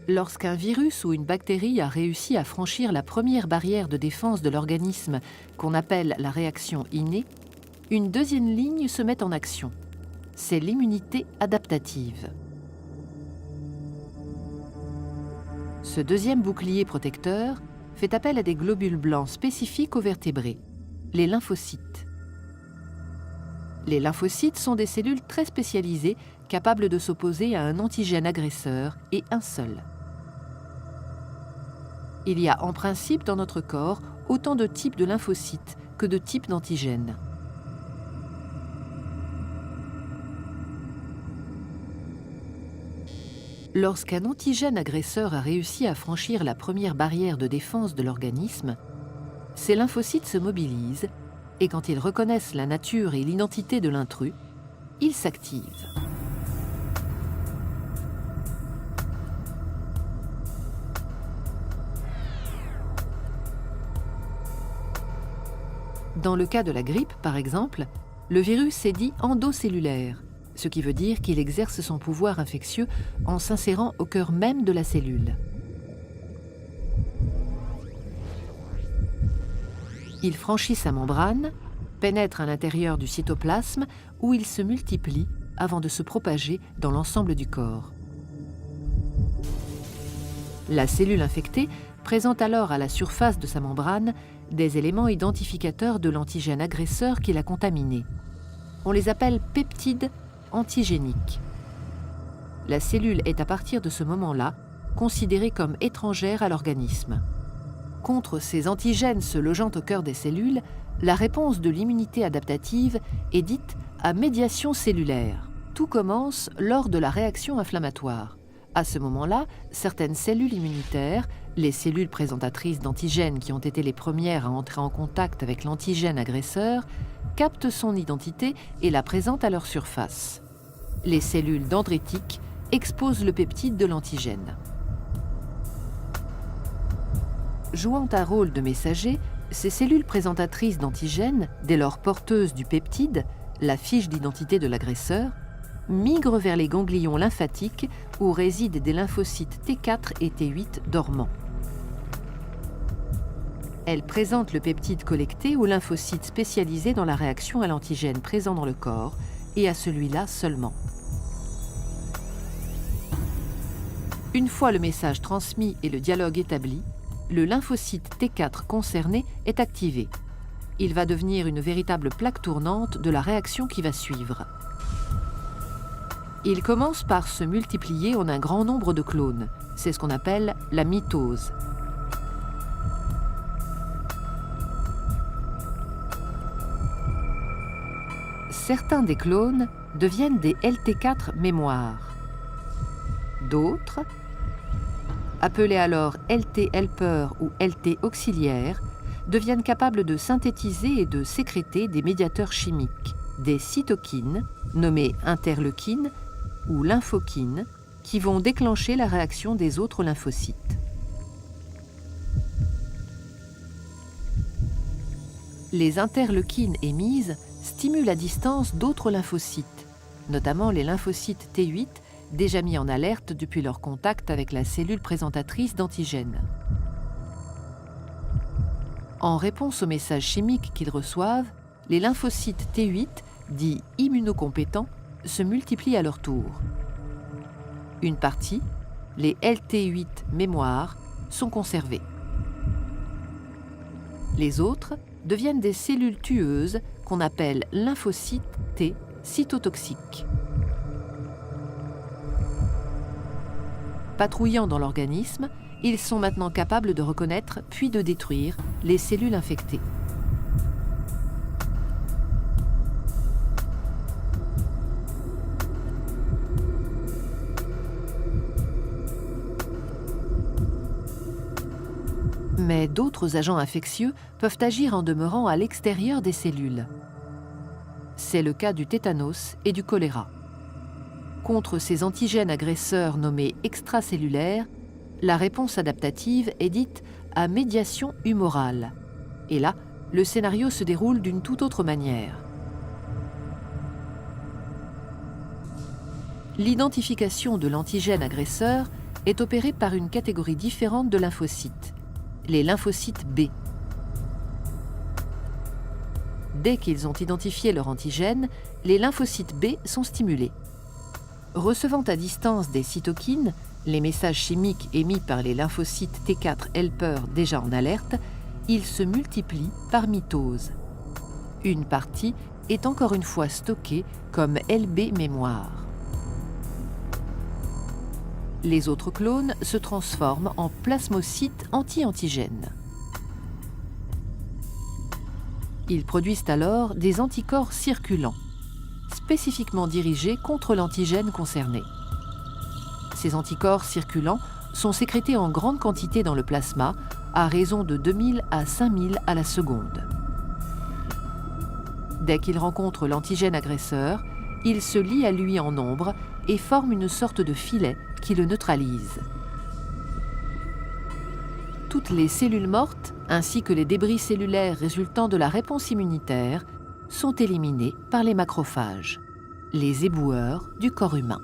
Lorsqu'un virus ou une bactérie a réussi à franchir la première barrière de défense de l'organisme, qu'on appelle la réaction innée, une deuxième ligne se met en action. C'est l'immunité adaptative. Ce deuxième bouclier protecteur fait appel à des globules blancs spécifiques aux vertébrés, les lymphocytes. Les lymphocytes sont des cellules très spécialisées, capables de s'opposer à un antigène agresseur et un seul. Il y a en principe dans notre corps autant de types de lymphocytes que de types d'antigènes. Lorsqu'un antigène agresseur a réussi à franchir la première barrière de défense de l'organisme, ces lymphocytes se mobilisent et quand ils reconnaissent la nature et l'identité de l'intrus, ils s'activent. Dans le cas de la grippe, par exemple, le virus est dit endocellulaire, ce qui veut dire qu'il exerce son pouvoir infectieux en s'insérant au cœur même de la cellule. Il franchit sa membrane, pénètre à l'intérieur du cytoplasme où il se multiplie avant de se propager dans l'ensemble du corps. La cellule infectée présente alors à la surface de sa membrane des éléments identificateurs de l'antigène agresseur qui l'a contaminé. On les appelle peptides antigéniques. La cellule est à partir de ce moment-là considérée comme étrangère à l'organisme. Contre ces antigènes se logeant au cœur des cellules, la réponse de l'immunité adaptative est dite à médiation cellulaire. Tout commence lors de la réaction inflammatoire. À ce moment-là, certaines cellules immunitaires, les cellules présentatrices d'antigènes qui ont été les premières à entrer en contact avec l'antigène agresseur, captent son identité et la présentent à leur surface. Les cellules dendritiques exposent le peptide de l'antigène. Jouant un rôle de messager, ces cellules présentatrices d'antigènes, dès lors porteuses du peptide, la fiche d'identité de l'agresseur, migrent vers les ganglions lymphatiques où résident des lymphocytes T4 et T8 dormants. Elles présentent le peptide collecté aux lymphocytes spécialisés dans la réaction à l'antigène présent dans le corps et à celui-là seulement. Une fois le message transmis et le dialogue établi, le lymphocyte T4 concerné est activé. Il va devenir une véritable plaque tournante de la réaction qui va suivre. Il commence par se multiplier en un grand nombre de clones. C'est ce qu'on appelle la mitose. Certains des clones deviennent des LT4 mémoires. D'autres, appelés alors LT helper ou LT auxiliaires, deviennent capables de synthétiser et de sécréter des médiateurs chimiques, des cytokines, nommées interleukines ou lymphokines, qui vont déclencher la réaction des autres lymphocytes. Les interleukines émises stimulent à distance d'autres lymphocytes, notamment les lymphocytes T8, déjà mis en alerte depuis leur contact avec la cellule présentatrice d'antigènes. En réponse aux messages chimiques qu'ils reçoivent, les lymphocytes T8, dits immunocompétents, se multiplient à leur tour. Une partie, les LT8 mémoires, sont conservées. Les autres deviennent des cellules tueuses qu'on appelle lymphocytes T cytotoxiques. Patrouillant dans l'organisme, ils sont maintenant capables de reconnaître puis de détruire les cellules infectées. Mais d'autres agents infectieux peuvent agir en demeurant à l'extérieur des cellules. C'est le cas du tétanos et du choléra. Contre ces antigènes agresseurs nommés extracellulaires, la réponse adaptative est dite à médiation humorale. Et là, le scénario se déroule d'une toute autre manière. L'identification de l'antigène agresseur est opéré par une catégorie différente de lymphocytes, les lymphocytes B. Dès qu'ils ont identifié leur antigène, les lymphocytes B sont stimulés. Recevant à distance des cytokines, les messages chimiques émis par les lymphocytes T4 helper déjà en alerte, ils se multiplient par mitose. Une partie est encore une fois stockée comme LB mémoire. Les autres clones se transforment en plasmocytes anti-antigènes. Ils produisent alors des anticorps circulants, spécifiquement dirigés contre l'antigène concerné. Ces anticorps circulants sont sécrétés en grande quantité dans le plasma, à raison de 2000 à 5000 à la seconde. Dès qu'ils rencontrent l'antigène agresseur, ils se lient à lui en nombre et forment une sorte de filet qui le neutralise. Toutes les cellules mortes, ainsi que les débris cellulaires résultant de la réponse immunitaire, sont éliminés par les macrophages, les éboueurs du corps humain.